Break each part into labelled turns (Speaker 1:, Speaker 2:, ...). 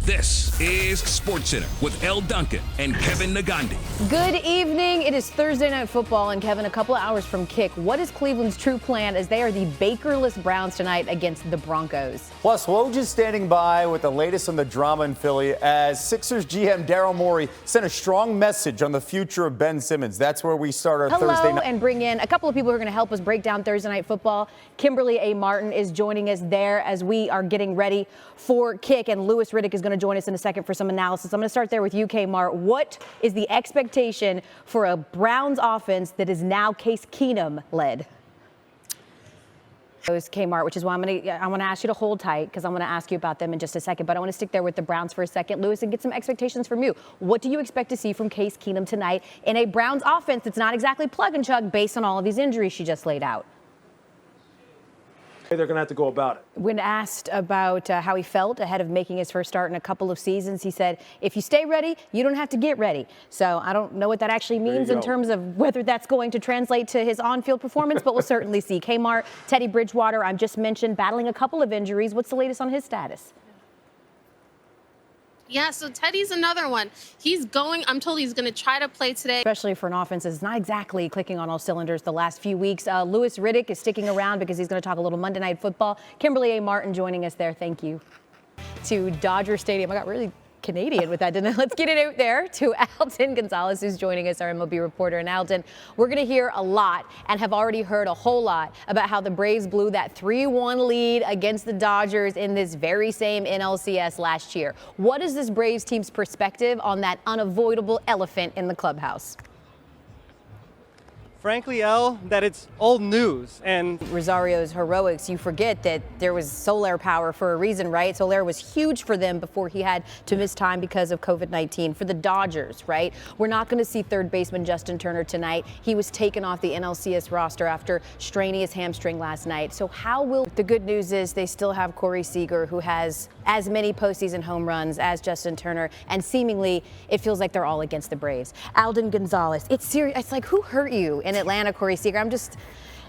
Speaker 1: This is SportsCenter with Elle Duncan and Kevin Nagandi.
Speaker 2: Good evening. It is Thursday Night Football, and Kevin, a couple of hours from kick. What is Cleveland's true plan as they are the Bakerless Browns tonight against the Broncos?
Speaker 3: Plus, Woj is standing by with the latest on the drama in Philly as Sixers GM Daryl Morey sent a strong message on the future of Ben Simmons. That's where we start our Thursday night.
Speaker 2: And bring in a couple of people who are going to help us break down Thursday Night Football. Kimberly A. Martin is joining us there as we are getting ready for kick, and Louis Riddick is going to join us in a second for some analysis. I'm going to start there with you, Kmart. What is the expectation for a Browns offense that is now Case Keenum led? Kmart, which is why I want to ask you to hold tight because I'm going to ask you about them in just a second. But I want to stick there with the Browns for a second, Louis, and get some expectations from you. What do you expect to see from Case Keenum tonight in a Browns offense that's not exactly plug and chug based on all of these injuries she just laid out?
Speaker 4: They're going to have to go about it.
Speaker 2: When asked about how he felt ahead of making his first start in a couple of seasons, he said, if you stay ready, you don't have to get ready. So I don't know what that actually means in terms of whether that's going to translate to his on-field performance, but we'll certainly see. Kmart, Teddy Bridgewater, I've just mentioned, battling a couple of injuries. What's the latest on his status?
Speaker 5: Yeah, so Teddy's another one. I'm told he's going to try to play today.
Speaker 2: Especially for an offense that's not exactly clicking on all cylinders the last few weeks. Louis Riddick is sticking around because he's going to talk a little Monday Night Football. Kimberly A. Martin joining us there. Thank you. To Dodger Stadium. I got really Canadian with that, didn't I? Let's get it out there to Alden Gonzalez, who's joining us, our MLB reporter. And Alden, we're going to hear a lot and have already heard a whole lot about how the Braves blew that 3-1 lead against the Dodgers in this very same NLCS last year. What is this Braves team's perspective on that unavoidable elephant in the clubhouse?
Speaker 6: Frankly, Elle, that it's old news. And
Speaker 2: Rosario's heroics, you forget that there was Soler power for a reason, right? Soler was huge for them before he had to miss time because of COVID-19. For the Dodgers, right? We're not going to see third baseman Justin Turner tonight. He was taken off the NLCS roster after straining his hamstring last night. So how will... The good news is they still have Corey Seager, who has as many postseason home runs as Justin Turner, and seemingly it feels like they're all against the Braves. Alden Gonzalez, it's serious. It's like, who hurt you in Atlanta, Corey Seager?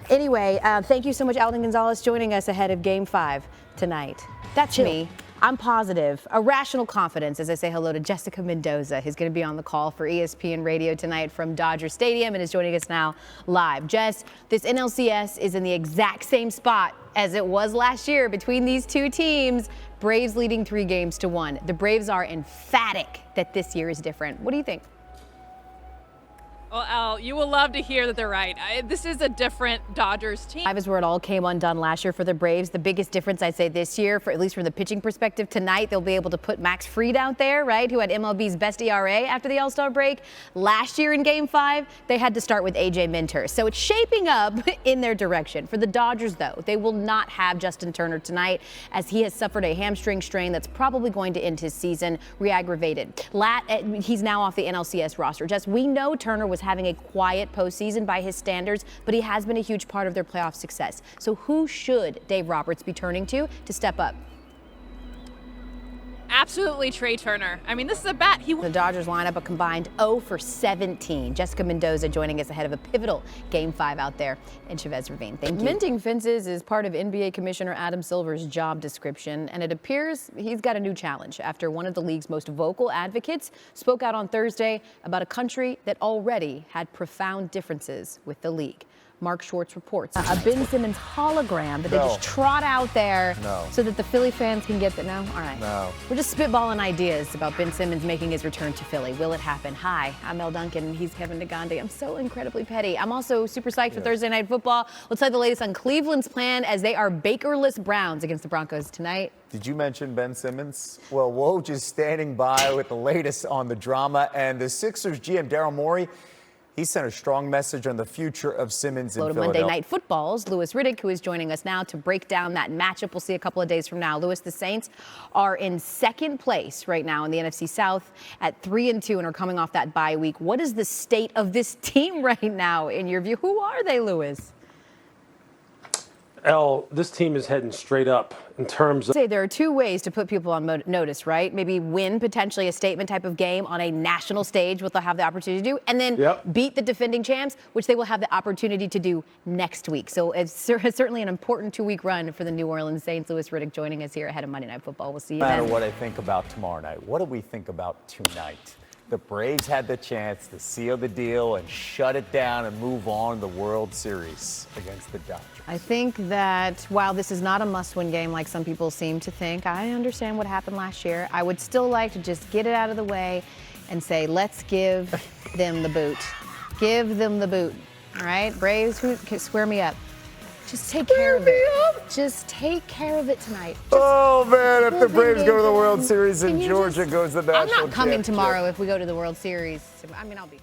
Speaker 2: Anyway, thank you so much, Alden Gonzalez, joining us ahead of Game 5 tonight. That's me. I'm positive. A rational confidence as I say hello to Jessica Mendoza, who's going to be on the call for ESPN Radio tonight from Dodger Stadium and is joining us now live. Jess, this NLCS is in the exact same spot as it was last year between these two teams. Braves leading 3-1. The Braves are emphatic that this year is different. What do you think?
Speaker 7: Well, Al, you will love to hear that they're right. This is a different Dodgers team.
Speaker 2: That was where it all came undone last year for the Braves. The biggest difference, I'd say, this year, at least from the pitching perspective, tonight they'll be able to put Max Fried out there, right, who had MLB's best ERA after the All-Star break. Last year in Game 5, they had to start with A.J. Minter. So it's shaping up in their direction. For the Dodgers, though, they will not have Justin Turner tonight as he has suffered a hamstring strain that's probably going to end his season re-aggravated. He's now off the NLCS roster. Jess, we know Turner was having a quiet postseason by his standards, but he has been a huge part of their playoff success. So who should Dave Roberts be turning to step up?
Speaker 7: Absolutely Trey Turner. I mean, this is a bat.
Speaker 2: The Dodgers line up a combined 0 for 17. Jessica Mendoza joining us ahead of a pivotal Game 5 out there in Chavez Ravine. Thank you. Minting fences is part of NBA Commissioner Adam Silver's job description, and it appears he's got a new challenge after one of the league's most vocal advocates spoke out on Thursday about a country that already had profound differences with the league. Mark Schwartz reports. A Ben Simmons hologram that they just trot out there so that the Philly fans can get the no? All right.
Speaker 3: No.
Speaker 2: We're just spitballing ideas about Ben Simmons making his return to Philly. Will it happen? Hi, I'm Elle Duncan, and he's Kevin Nagandi. I'm so incredibly petty. I'm also super psyched for Thursday Night Football. Let's tell you the latest on Cleveland's plan as they are Bakerless Browns against the Broncos tonight.
Speaker 3: Did you mention Ben Simmons? Well, Woj is standing by with the latest on the drama, and the Sixers GM Daryl Morey, he sent a strong message on the future of Simmons in Philadelphia.
Speaker 2: Monday Night Football's Louis Riddick, who is joining us now to break down that matchup. We'll see a couple of days from now. Louis, the Saints are in second place right now in the NFC South at 3-2 and are coming off that bye week. What is the state of this team right now, in your view? Who are they, Louis?
Speaker 4: Elle, this team is heading straight up in terms of.
Speaker 2: Say there are two ways to put people on notice, right? Maybe win potentially a statement type of game on a national stage, what they'll have the opportunity to do, and then beat the defending champs, which they will have the opportunity to do next week. So it's certainly an important 2-week run for the New Orleans Saints. Louis Riddick joining us here ahead of Monday Night Football. We'll see you
Speaker 3: No matter
Speaker 2: then.
Speaker 3: what I think about tomorrow night, what do we think about tonight? The Braves had the chance to seal the deal and shut it down and move on to the World Series against the Dodgers.
Speaker 2: I think that while this is not a must-win game like some people seem to think, I understand what happened last year. I would still like to just get it out of the way and say, let's give them the boot. Give them the boot. All right, Braves, square me up. Just take care of it. Just take care of it tonight.
Speaker 3: Oh, man, if the Braves go to the World Series and Georgia goes to the national
Speaker 2: I'm not coming
Speaker 3: championship.
Speaker 2: tomorrow if we go to the World Series. I mean, I'll be